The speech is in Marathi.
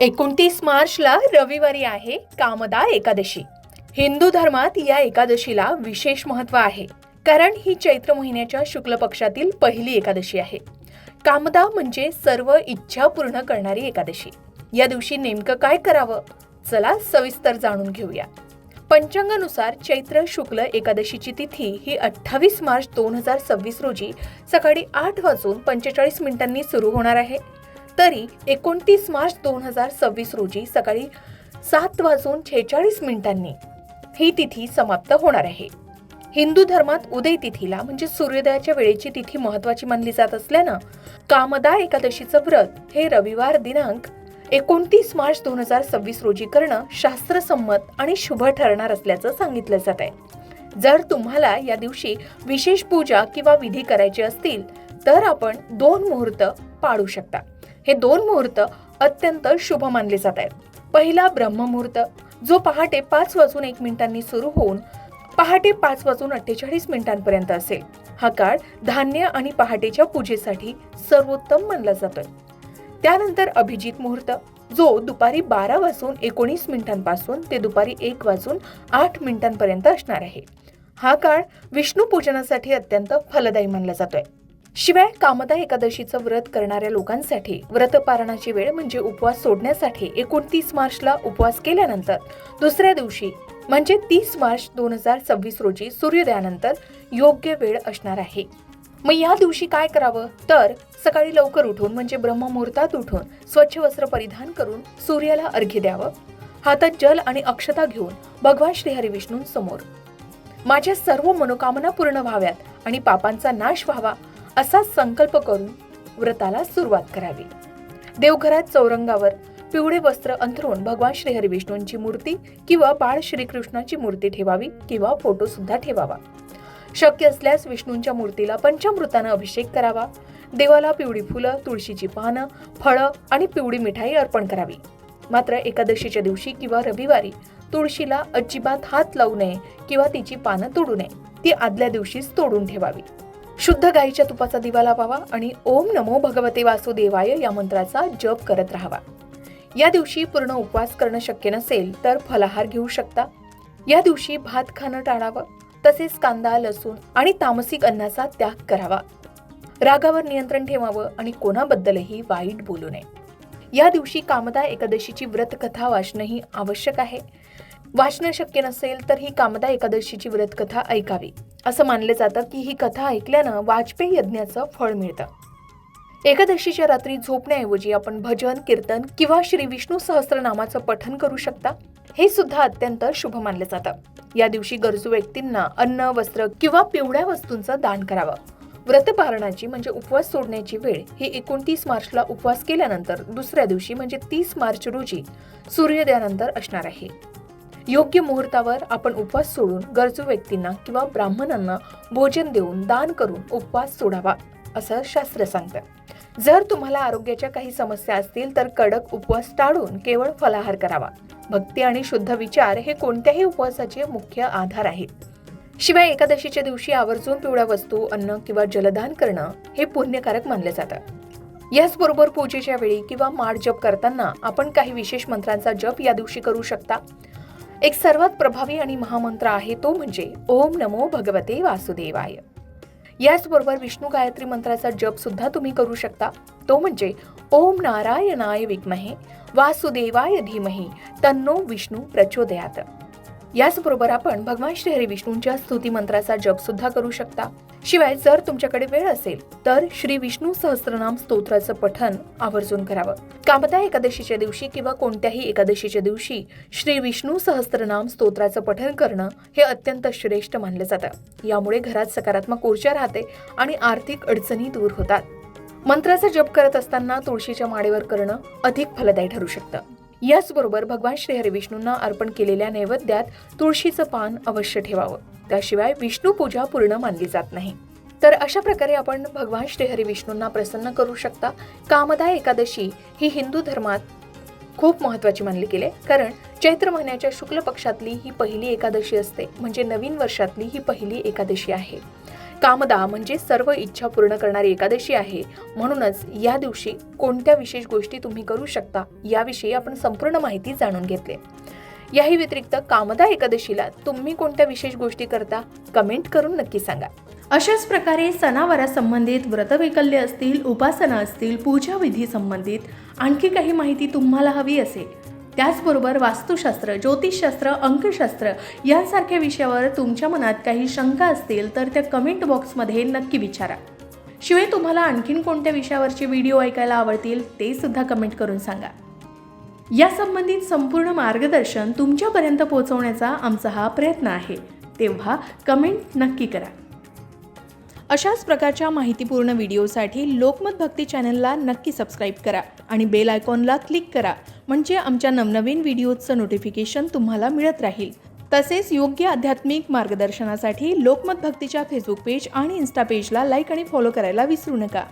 29 मार्चला रविवारी आहे कामदा एकादशी. हिंदू धर्मात या एकादशीला विशेष महत्त्व आहे, कारण ही चैत्र महिन्याच्या शुक्ल पक्षातील पहिली एकादशी आहे. कामदा म्हणजे सर्व इच्छा पूर्ण करणारी एकादशी. या दिवशी नेमकं काय करावं, चला सविस्तर जाणून घेऊया. पंचांगानुसार चैत्र शुक्ल एकादशीची तिथी ही 28 मार्च 2026 रोजी सकाळी 8:45 सुरू होणार आहे. तरी 29 मार्च 2026 रोजी सकाळी 7:46 ही तिथी समाप्त होणार आहे. हिंदू धर्मात उदय तिथीला म्हणजे सूर्योदयाच्या वेळेची तिथी महत्वाची मानली जात असल्यानं कामदा एकादशीचं व्रत हे रविवार दिनांक 29 मार्च 2026 रोजी करणं शास्त्रसंमत आणि शुभ ठरणार असल्याचं सांगितलं जात आहे. जर तुम्हाला या दिवशी विशेष पूजा किंवा विधी करायचे असतील तर आपण 2 मुहूर्त पाळू शकता. हे 2 मुहूर्त अत्यंत शुभ मानले जात आहेत. पहिला ब्रह्ममुहूर्त, जो पहाटे 5:01 सुरू होऊन पहाटे 5:48 असेल. हा काळ धान्य आणि पहाटेच्या पूजेसाठी सर्वोत्तम मानला जातोय. त्यानंतर अभिजित मुहूर्त, जो दुपारी 12:19 पासून ते दुपारी 1:08 असणार आहे. हा काळ विष्णू पूजनासाठी अत्यंत फलदायी मानला जातोय. शिवाय कामदा एकादशीचं व्रत करणाऱ्या लोकांसाठी व्रतपारणाची वेळ म्हणजे उपवास सोडण्यासाठी 29 मार्चला उपवास केल्यानंतर दुसऱ्या दिवशी म्हणजे 30 मार्च 2026 रोजी सूर्योदयानंतर योग्य वेळ असणार आहे. मग या दिवशी काय करावं, तर सकाळी लवकर उठून म्हणजे ब्रह्ममुहूर्तात उठून स्वच्छ वस्त्र परिधान करून सूर्याला अर्घ्य द्यावं. हातात जल आणि अक्षता घेऊन भगवान श्रीहरी विष्णूंसमोर माझ्या सर्व मनोकामना पूर्ण व्हाव्यात आणि पापांचा नाश व्हावा असा संकल्प करून व्रताला सुरुवात करावी. देवघरात चौरंगावर पिवळे वस्त्र अंथरून भगवान श्रीहरी विष्णूंची मूर्ती किंवा बाळ श्रीकृष्णाची मूर्ती ठेवावी किंवा फोटो सुद्धा ठेवावा. शक्य असल्यास विष्णूंच्या मूर्तीला पंचामृतानं अभिषेक करावा. देवाला पिवळी फुलं, तुळशीची पानं, फळं आणि पिवळी मिठाई अर्पण करावी. मात्र एकादशीच्या दिवशी किंवा रविवारी तुळशीला अजिबात हात लावू नये किंवा तिची पानं तोडू नये. ती आदल्या दिवशीच तोडून ठेवावी. शुद्ध गाईच्या तुपाचा दिवा लावावा आणि ओम नमो भगवते वासुदेवाय या मंत्राचा जप करत राहावा. या दिवशी पूर्ण उपवास करणं शक्य नसेल तर फलाहार घेऊ शकता. या दिवशी भात खाणं टाळावं. तसेच कांदा, लसूण आणि तामसिक अन्नाचा त्याग करावा. रागावर नियंत्रण ठेवावं आणि कोणाबद्दलही वाईट बोलू नये. या दिवशी कामदा एकादशीची व्रतकथा वाचणंही आवश्यक आहे. वाचणं शक्य नसेल तर ही कामदा एकादशीची व्रतकथा ऐकावी. असं मानलं जातं की ही कथा ऐकल्यानं वाजपेयी यज्ञाचं फळ मिळतं. एकादशीच्या रात्री झोपण्याऐवजी आपण भजन, कीर्तन किंवा श्री विष्णू सहस्त्रनामाचं पठण करू शकता. हे सुद्धा अत्यंत शुभ मानलं जातं. या दिवशी गरजू व्यक्तींना अन्न, वस्त्र किंवा पिवळ्या वस्तूंचं दान करावं. व्रतपारणाची म्हणजे उपवास सोडण्याची वेळ ही 29 मार्चला उपवास केल्यानंतर दुसऱ्या दिवशी म्हणजे 30 मार्च रोजी सूर्योदयानंतर असणार आहे. योग्य मुहूर्तावर आपण उपवास सोडून गरजू व्यक्तींना किंवा ब्राह्मणांना भोजन देऊन दान करून उपवास सोडावा असं शास्त्र सांगतं. जर तुम्हाला आरोग्याच्या काही समस्या असतील तर कडक उपवास टाळून केवळ फलाहार करावा. भक्ती आणि शुद्ध विचार हे कोणत्याही उपवासाचे मुख्य आधार आहेत. शिवाय एकादशीच्या दिवशी आवर्जून पिवळ्या वस्तू, अन्न किंवा जलदान करणं हे पुण्यकारक मानलं जातं. याचबरोबर पूजेच्या वेळी किंवा माळ जप करताना आपण काही विशेष मंत्रांचा जप या दिवशी करू शकता. एक सर्वात प्रभावी आणि महामंत्र आहे तो म्हणजे ओम नमो भगवते वासुदेवाय. याचबरोबर विष्णू गायत्री मंत्राचा जप सुद्धा तुम्ही करू शकता. तो म्हणजे ओम नारायणाय विद्महे वासुदेवाय धीमहि तन्नो विष्णू प्रचोदयात. याचबरोबर आपण भगवान श्रीहरी विष्णूंच्या स्तुती मंत्राचा जप सुद्धा करू शकता. शिवाय जर तुमच्याकडे वेळ असेल तर श्री विष्णू सहस्त्रनाम स्तोत्राचं पठण आवर्जून करावं. कामदा एकादशीच्या दिवशी किंवा कोणत्याही एकादशीच्या दिवशी श्री विष्णू सहस्त्रनाम स्तोत्राचं पठण करणं हे अत्यंत श्रेष्ठ मानलं जातं. यामुळे घरात सकारात्मक ऊर्जा राहते आणि आर्थिक अडचणी दूर होतात. मंत्राचा जप करत असताना तुळशीच्या माळेवर करणं अधिक फलदायी ठरू शकतं. याचबरोबर भगवान श्रीहरी विष्णूंना अर्पण केलेल्या नैवेद्यात तुळशीचं पान अवश्य ठेवावं. त्याशिवाय विष्णू पूजा पूर्ण मानली जात नाही. तर अशा प्रकारे आपण भगवान श्रीहरी विष्णूंना प्रसन्न करू शकता. कामदा एकादशी ही हिंदू धर्मात खूप महत्वाची मानली गेली, कारण चैत्र महिन्याच्या शुक्ल पक्षातली ही पहिली एकादशी असते, म्हणजे नवीन वर्षातली ही पहिली एकादशी आहे. कामदा म्हणजे सर्व इच्छा पूर्ण करणारी एकादशी आहे. म्हणूनच या दिवशी कोणत्या विशेष गोष्टी तुम्ही करू शकता याविषयी आपण संपूर्ण माहिती जाणून घेतली. याही व्यतिरिक्त कामदा एकादशीला तुम्ही कोणत्या विशेष गोष्टी करता कमेंट करून नक्की सांगा. अशाच प्रकारे सणावारा संबंधित व्रतवैकल्य असतील, उपासना असतील, पूजाविधी संबंधित आणखी काही माहिती तुम्हाला हवी असेल, त्याचबरोबर वास्तुशास्त्र, ज्योतिषशास्त्र, अंकशास्त्र यांसारख्या विषयावर तुमच्या मनात काही शंका असतील तर त्या कमेंट बॉक्समध्ये नक्की विचारा. शिवाय तुम्हाला आणखीन कोणत्या विषयावरचे व्हिडिओ ऐकायला आवडतील ते सुद्धा कमेंट करून सांगा. या संबंधित संपूर्ण मार्गदर्शन तुमच्यापर्यंत पोहोचवण्याचा आमचा हा प्रयत्न आहे, तेव्हा कमेंट नक्की करा. अशाच प्रकारच्या माहितीपूर्ण व्हिडिओसाठी लोकमत भक्ती चॅनलला नक्की सबस्क्राईब करा आणि बेल आयकॉनला क्लिक करा, म्हणजे आमच्या नवनवीन व्हिडिओचं नोटिफिकेशन तुम्हाला मिळत राहील. तसेच योग्य आध्यात्मिक मार्गदर्शनासाठी लोकमत भक्तीच्या फेसबुक पेज आणि इन्स्टा पेजला लाईक आणि फॉलो करायला विसरू नका.